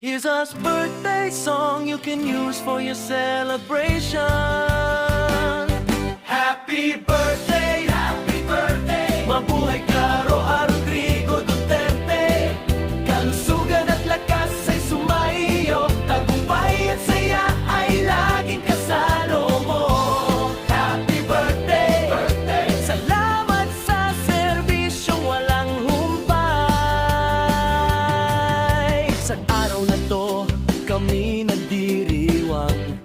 Here's a birthday song you can use for your celebration. Happy birthday, mabuhay ka, Roa Rodrigo Duterte. Kalusugan at lakas ay sumaiyo, tagumpay at saya ay laging kasalo mo. Happy birthday, salamat sa serbisyong walang humpay. Sa araw na to, kami nagdiriwang,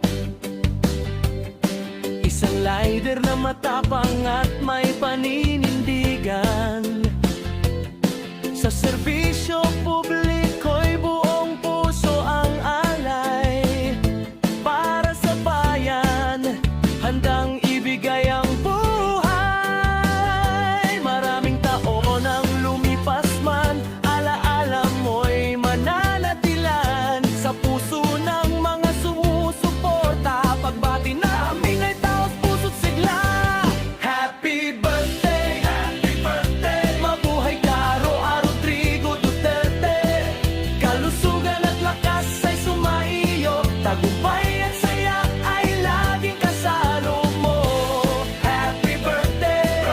isang lider na matapang at may paninindigan. Sa serbisyo publiko'y buong puso ang alay. Para sa bayan, handang ibigay ang buhay. Maraming taon ang lumipas man, alaala mo'y mananatilan sa puso ng mga sumusuporta. Pagbati namin ay taos puso't sigla. Happy birthday, mabuhay ka, Roa Rodrigo Duterte. Kalusugan at lakas ay sumaiyo, tagumpay at saya ay laging kasalo mo. Happy birthday,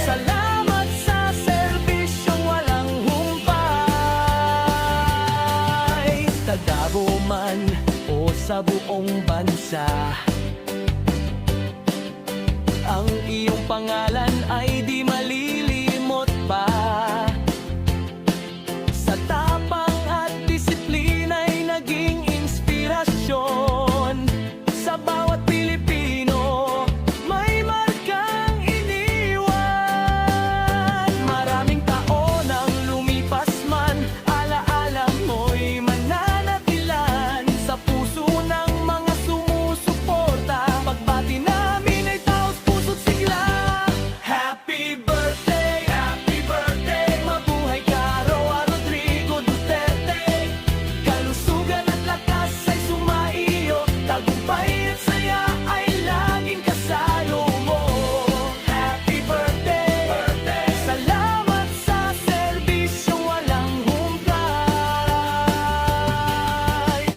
salamat sa serbisyong walang humpay. Sa Davao man o sa buong bansa, ang iyong pangalan ay di